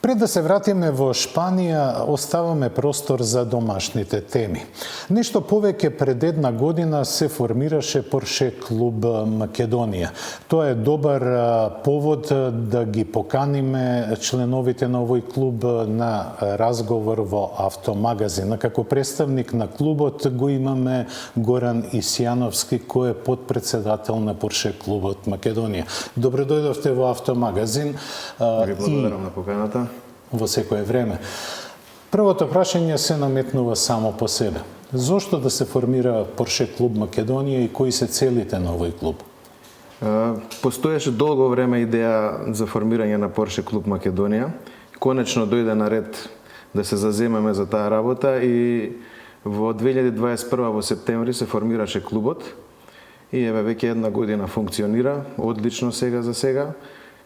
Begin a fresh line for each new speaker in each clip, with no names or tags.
Пред да се вратиме во Шпанија, оставаме простор за домашните теми. Нешто повеќе пред една година се формираше Порше клуб Македонија. Тоа е добар повод да ги поканиме членовите на овој клуб на разговор во Автомагазин. Како представник на клубот го имаме Горан Исјановски, кој е подпредседател на Порше клубот Македонија. Добре дојдовте во Автомагазин.
Ви благодарам на поканата.
Во секое време. Првото прашање се наметнува само по себе. Зошто да се формира Порше клуб Македонија и кои се целите на овој клуб?
Постоеше долго време идеја за формирање на Порше клуб Македонија. Конечно дојде на ред да се заземеме за таа работа и во 2021 во септември се формираше клубот и еве веќе една година функционира одлично сега за сега.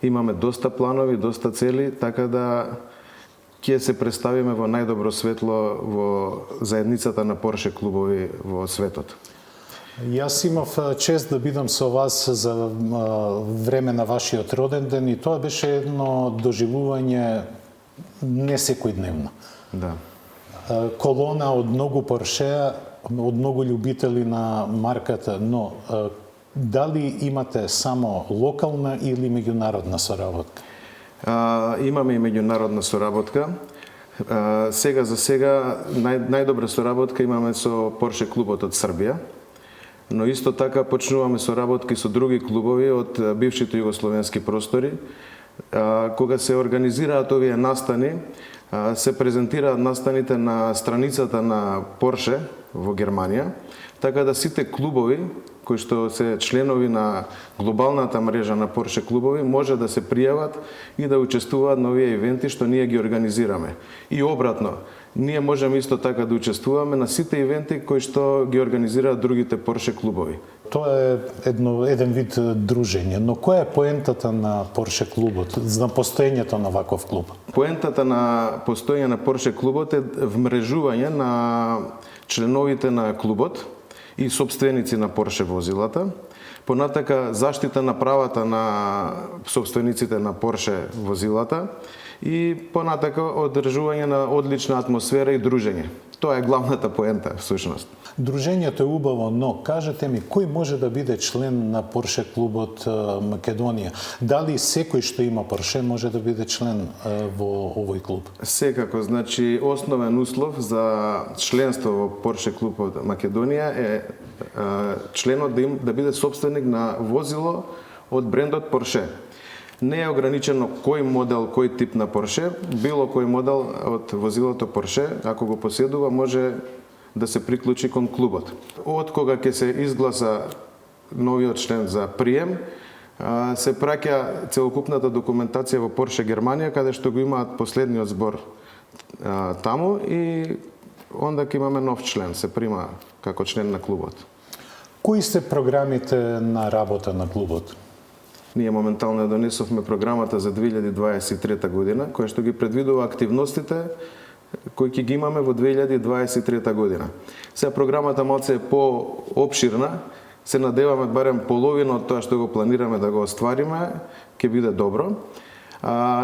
Имаме доста планови, доста цели, така да ќе се представиме во најдобро светло во заедницата на Порше клубови во светот.
Јас имав чест да бидам со вас за време на вашиот роден ден и тоа беше едно доживување не секојдневно.
Да.
Колона од многу Поршеа, од многу љубители на марката, но дали имате само локална или меѓународна соработка?
Имаме и меѓународна соработка. Сега за сега најдобра соработка имаме со Порше клубот од Србија, но исто така почнуваме соработки со други клубови од бившите југословенски простори. Кога се организираат овие настани, се презентираат настаните на страницата на Порше во Германија, така да сите клубови кои што се членови на глобалната мрежа на Порше клубови може да се пријават и да учествуваат на овие ивенти што ние ги организираме. И обратно, ние можеме исто така да учествуваме на сите ивенти кои што ги организираат другите Порше клубови.
Тоа е еден вид дружење, но која е поентата на Порше клубот, за постоењето на ваков клуб?
Поентата на постоење на Порше клубот е вмрежување на членовите на клубот и собственици на Порше возилата, понатака заштита на правата на собствениците на Порше возилата и понатака одржување на одлична атмосфера и дружење. Тоа е главната поента всушност.
Дружењето е убаво, но кажете ми, кој може да биде член на Порше клубот Македонија? Дали секој што има Порше може да биде член во овој клуб?
Секако, значи основен услов за членство во Порше клубот Македонија е членот да биде собственик на возило од брендот Порше. Не е ограничено кој модел, кој тип на Порше, било кој модел од возилото Порше, ако го поседува, може да се приклучи кон клубот. Од кога ќе се изгласа новиот член за прием, се праќа целокупната документација во Порше Германија, каде што го имаат последниот збор таму и онда ќе имаме нов член, се прима како член на клубот.
Кои се програмите на работа на клубот?
Ние моментално донесовме програмата за 2023 година, која што ги предвидува активностите кои ќе ги имаме во 2023 година. Сега програмата малце е по-обширна, се надеваме барем половина од тоа што го планираме да го оствариме, ќе биде добро.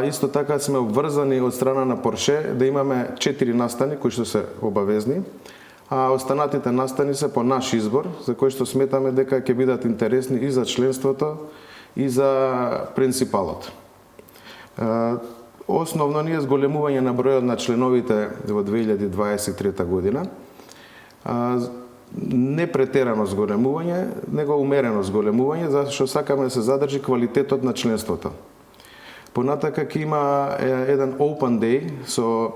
Исто така сме обврзани од страна на Порше да имаме 4 настани кои што се обавезни, а останатите настани се по наш избор, за кои што сметаме дека ќе бидат интересни и за членството и за принципалот. Основно ни е зголемување на бројот на членовите во 2023 година. Не претерано зголемување, него умерено зголемување, зашто сакаме да се задржи квалитетот на членството. Понатака ќе има еден Open Day со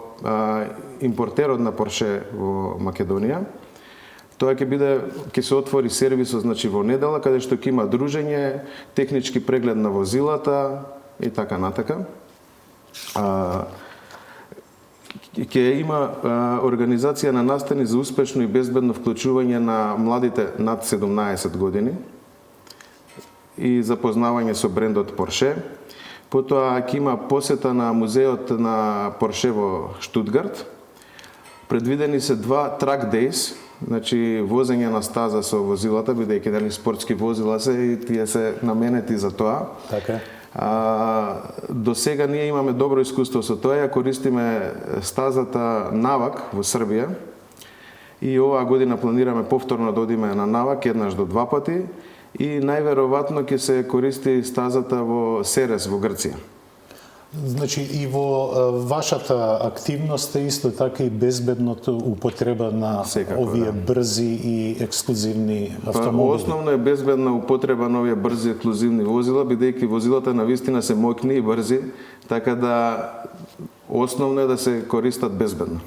импортерот на Порше во Македонија. Тоа ќе се отвори сервисот, значи во недела, каде што ќе има дружење, технички преглед на возилата и така натака. Ќе има организација на настани за успешно и безбедно вклучување на младите над 17 години и запознавање со брендот Порше. Потоа ќе има посета на музеот на Порше во Штутгарт. Предвидени се 2 track days, значи возење на стаза со возилата, бидејќи дали спортски возила се и тие се наменети за тоа.
Така.
До сега ние имаме добро искуство со тоа, ја користиме стазата Навак во Србија и оваа година планираме повторно да одиме на Навак еднаш до 2 пати и најверојатно ќе се користи стазата во Серес во Грција.
Значи и во вашата активност е исто така и безбедното употреба на
Секако,
овие
да.
брзи и ексклузивни
Па,
автомобили.
основно е безбедна употреба на овие брзи ексклузивни возила, бидејќи возилата навистина се моќни и брзи, така да основно е да се користат безбедно.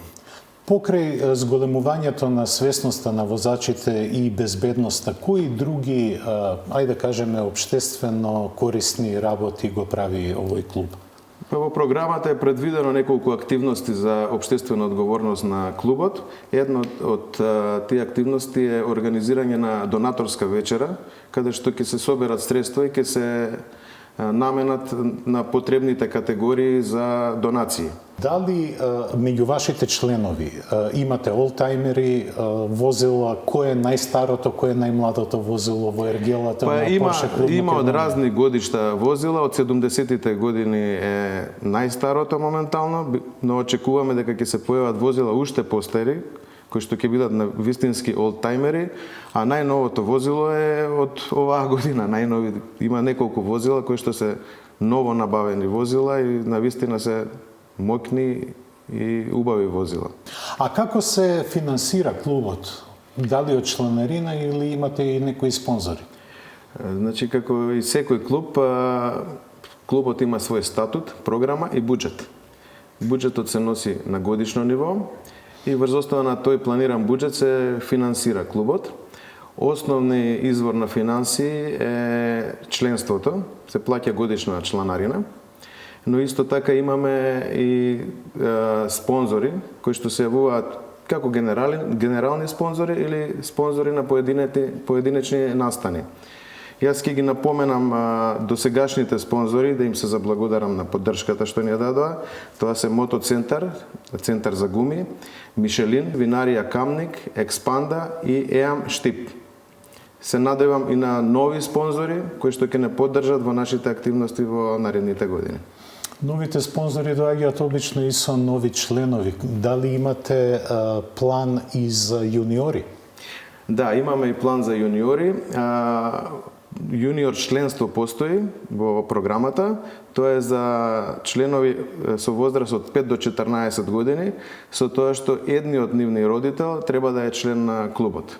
Покрај зголемувањето на свесноста на возачите и безбедноста, кои други, ајде да кажеме, општествено корисни работи го прави овој клуб?
Па во програмата е предвидено неколку активности за општествена одговорност на клубот. Една од тие активности е организирање на донаторска вечера, каде што ќе се соберат средства и ќе се наменат на потребните категории за донации.
Дали меѓу вашите членови имате олтајмери, возила, кој е најстарото, кој е најмладото возило во ергелата
Па
на
има,
Порше клуб
има од
Македонија?
разни годишта возила, од 70-тите години е најстарото моментално, но очекуваме дека ќе се појават возила уште постари, кои што ќе бидат на вистински олдтаймери, а најновото возило е од оваа година. Има неколку возила кои што се ново набавени возила и на вистина се моќни и убави возила.
А како се финансира клубот? Дали од чланарина или имате и некои спонзори?
Значи, како и секој клуб, клубот има свој статут, програма и буџет. Буџетот се носи на годишно ниво и врз основа на тој планиран буџет се финансира клубот. Основни извор на финансии е членството, се плаќа годишна чланарина, но исто така имаме и спонзори кои што се јавуваат како генерални спонзори или спонзори на поединечни настани. Јас ќе ги напоменам досегашните спонзори, да им се заблагодарам на поддршката што ни ја дадоа. Тоа се Мотоцентар, центар за гуми, Мишелин, Винарија Камник, Експанда и ЕАМ Штип. Се надевам и на нови спонзори кои што ќе не поддржат во нашите активности во наредните години.
Новите спонзори доаѓаат обично и со нови членови. Дали имате план и за јуниори?
Да, имаме и план за јуниори. Јуниор членство постои во програмата. Тоа е за членови со возраст од 5 до 14 години, со тоа што едниот нивни родител треба да е член на клубот.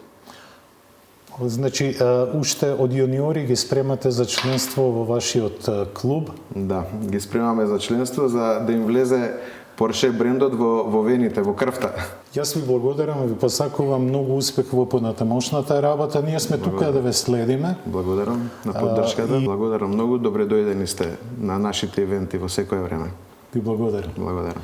Значи, уште од јуниори ги спремате за членство во вашиот клуб?
Да, ги спремаме за членство, за да им влезе Порше брендот во вените, во крвта.
Јас ви благодарам, ви посакувам многу успех во понатамошната работа. Ние сме тука да ве следиме.
Благодарам на поддршката. Благодарам многу, добре дојдени сте на нашите ивенти во секое време.
Ви благодарам.
Благодарам.